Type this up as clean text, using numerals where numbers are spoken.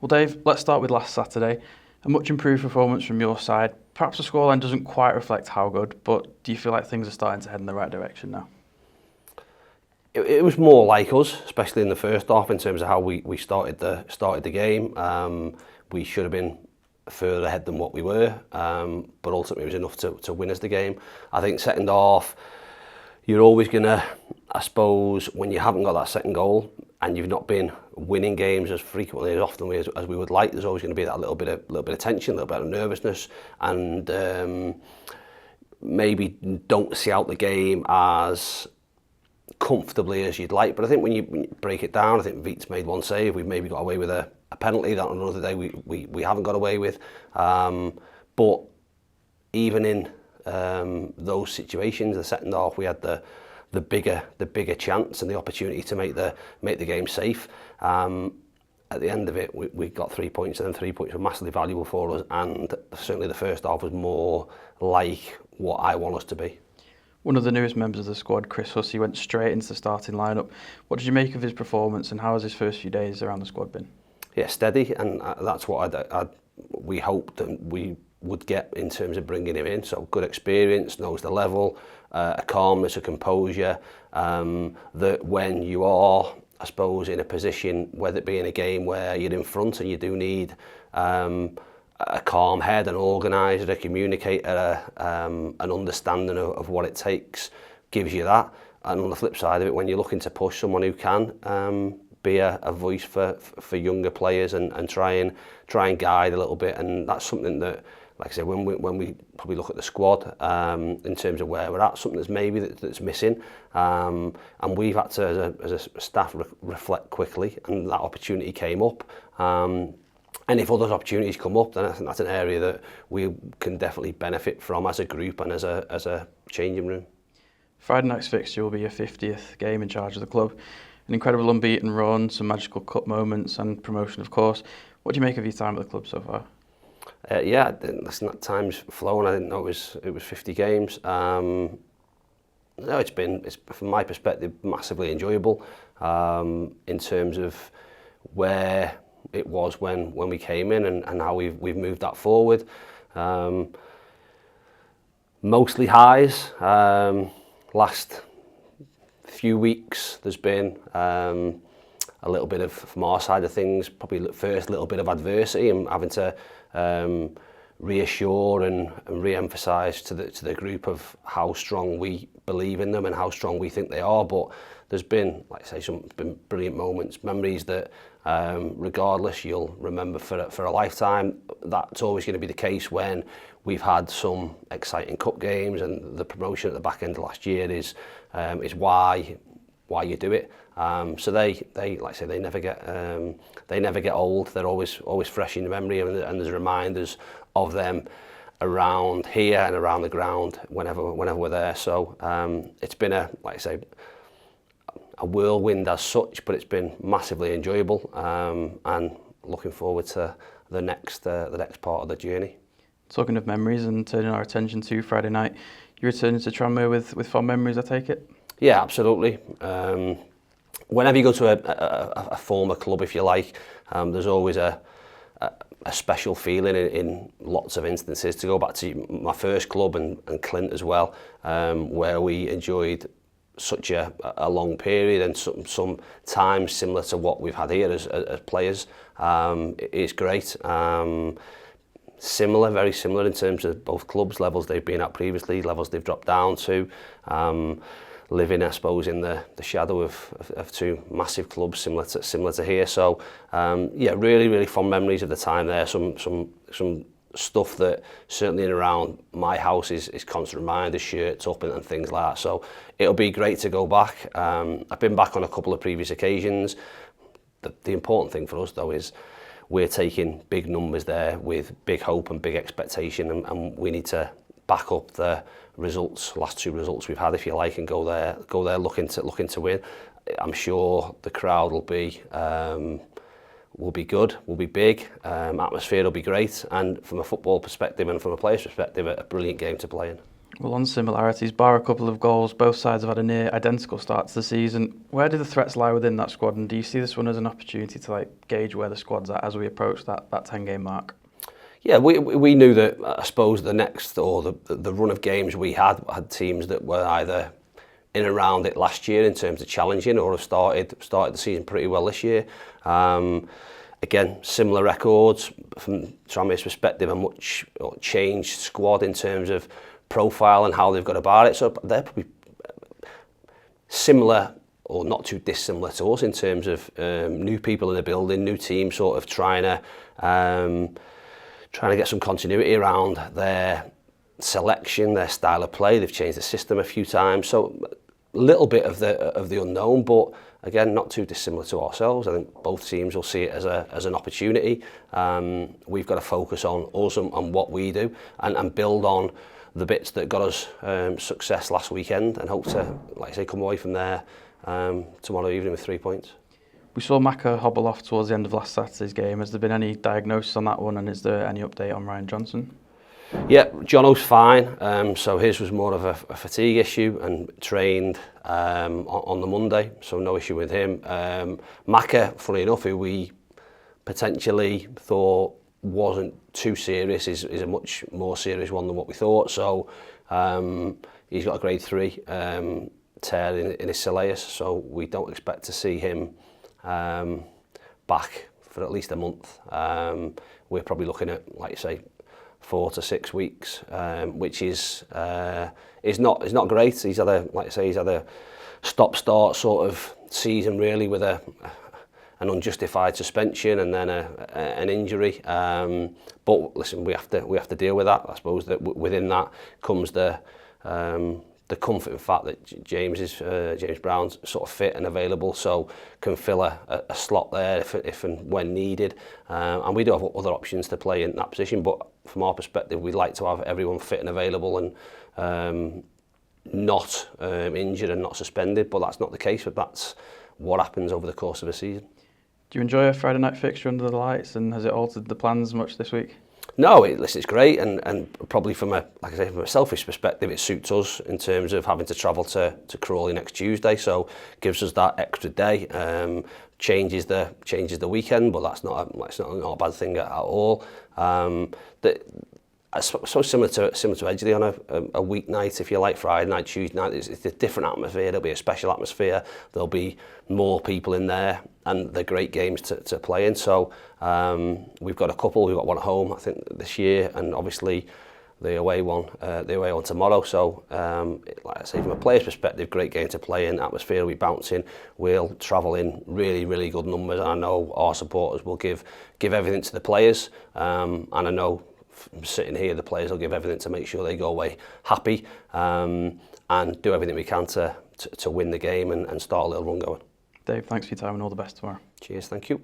Well, Dave, let's start with last Saturday. A much improved performance from your side. Perhaps the scoreline doesn't quite reflect how good, but do you feel like things are starting to head in the right direction now? It was more like us, especially in the first half, in terms of how we started the game. We should have been further ahead than what we were, but ultimately it was enough to win us the game. I think second half, you're always gonna, I suppose, when you haven't got that second goal and you've not been winning games as frequently as often as we would like, there's always going to be that little bit of tension, a little bit of nervousness, and maybe don't see out the game as comfortably as you'd like. But I think when you break it down, I think Veets made one save. We've maybe got away with a penalty that on another day we haven't got away with. But even in those situations, the second half, we had the bigger chance and the opportunity to make the game safe. At the end of it, we got 3 points, and then 3 points were massively valuable for us. And certainly the first half was more like what I want us to be. One of the newest members of the squad, Chris Hussey, went straight into the starting lineup. What did you make of his performance, and how has his first few days around the squad been? Yeah, steady, and that's what we hoped and we would get in terms of bringing him in. So good experience, knows the level, a calmness, a composure, that when you are, I suppose, in a position, whether it be in a game where you're in front and you do need a calm head, an organiser, a communicator, an understanding of what it takes, gives you that. And on the flip side of it, when you're looking to push someone who can be a voice for younger players and try and guide a little bit, and that's something that, like I said, when we probably look at the squad in terms of where we're at, something that's missing, and we've had to, as a staff, reflect quickly, and that opportunity came up. And if other opportunities come up, then I think that's an area that we can definitely benefit from as a group and as a changing room. Friday night's fixture will be your 50th game in charge of the club. An incredible unbeaten run, some magical cup moments, and promotion, of course. What do you make of your time at the club so far? Yeah, listen, that time's flown. I didn't know it was 50 games. No, it's from my perspective massively enjoyable in terms of where it was when we came in and how we've moved that forward. Mostly highs. Last few weeks there's been a little bit of, from our side of things, probably first little bit of adversity and having to reassure and re-emphasise to the group of how strong we believe in them and how strong we think they are. But there's been, like I say, some brilliant moments, memories that regardless you'll remember for a lifetime. That's always going to be the case when we've had some exciting cup games, and the promotion at the back end of last year is why you do it. So they like I say, they never get old. They're always fresh in the memory, and there's reminders of them around here and around the ground whenever we're there. So it's been like I say, a whirlwind as such, but it's been massively enjoyable, and looking forward to the next part of the journey. Talking of memories and turning our attention to Friday night, you returning to Tranmere with fond memories, I take it? Yeah, absolutely. Whenever you go to a former club, if you like, there's always a special feeling in lots of instances. To go back to my first club and Clint as well, where we enjoyed such a long period and some times similar to what we've had here as players, it's great. Very similar in terms of both clubs, levels they've been at previously, levels they've dropped down to. Living, I suppose, in the shadow of two massive clubs similar to here. So yeah, really fond memories of the time there. Some stuff that certainly in around my house is constant reminders, shirts up and things like that. So it'll be great to go back. I've been back on a couple of previous occasions. The important thing for us though is we're taking big numbers there with big hope and big expectation, and we need to back up the last two results we've had, if you like, and go there looking to win. I'm sure the crowd will be good, will be big, atmosphere will be great, and from a football perspective and from a player's perspective, a brilliant game to play in. Well, on similarities, bar a couple of goals, both sides have had a near identical start to the season. Where do the threats lie within that squad, and do you see this one as an opportunity to gauge where the squad's at as we approach that 10-game mark? Yeah, we knew that, I suppose, the next, or the run of games we had teams that were either in and around it last year in terms of challenging, or have started the season pretty well this year. Again, similar records. From Tranmere's perspective, a much changed squad in terms of profile and how they've got about it. So they're probably similar, or not too dissimilar to us, in terms of new people in the building, new team sort of trying to get some continuity around their selection, their style of play. They've changed the system a few times, so a little bit of the unknown, but again, not too dissimilar to ourselves. I think both teams will see it as an opportunity. We've got to focus on us and what we do, and build on the bits that got us success last weekend, and hope to, like I say, come away from there tomorrow evening with 3 points. We saw Macca hobble off towards the end of last Saturday's game. Has there been any diagnosis on that one, and is there any update on Ryan Johnson? Yeah, Jono's fine. So his was more of a fatigue issue, and trained on the Monday, so no issue with him. Macca, funny enough, who we potentially thought wasn't too serious, is a much more serious one than what we thought. So he's got a grade 3 tear in his soleus, so we don't expect to see him back for at least a month. We're probably looking at, like you say, 4 to 6 weeks, which is not great. He's had a stop-start sort of season, really, with an unjustified suspension and then an injury. But listen, we have to deal with that. I suppose that within that comes the comforting fact that James Brown's sort of fit and available, so can fill a slot there if and when needed. And we do have other options to play in that position, but from our perspective, we'd like to have everyone fit and available and not injured and not suspended. But that's not the case. But that's what happens over the course of a season. Do you enjoy a Friday night fixture under the lights, and has it altered the plans much this week? No, it's great, and probably from a selfish perspective, it suits us in terms of having to travel to Crawley next Tuesday, so gives us that extra day. Changes the weekend, but that's not a bad thing at all. I suppose similar to Edgeley on a weeknight, if you like, Friday night, Tuesday night, it's a different atmosphere. There'll be a special atmosphere. There'll be more people in there, and they're great games to play in. So we've got a couple. We've got one at home, I think, this year, and obviously the away one tomorrow. So like I say, from a player's perspective, great game to play in. Atmosphere will be bouncing. We'll travel in really, really good numbers, and I know our supporters will give everything to the players, and I know, sitting here, the players will give everything to make sure they go away happy, and do everything we can to win the game and start a little run going. Dave, thanks for your time and all the best tomorrow. Cheers, thank you.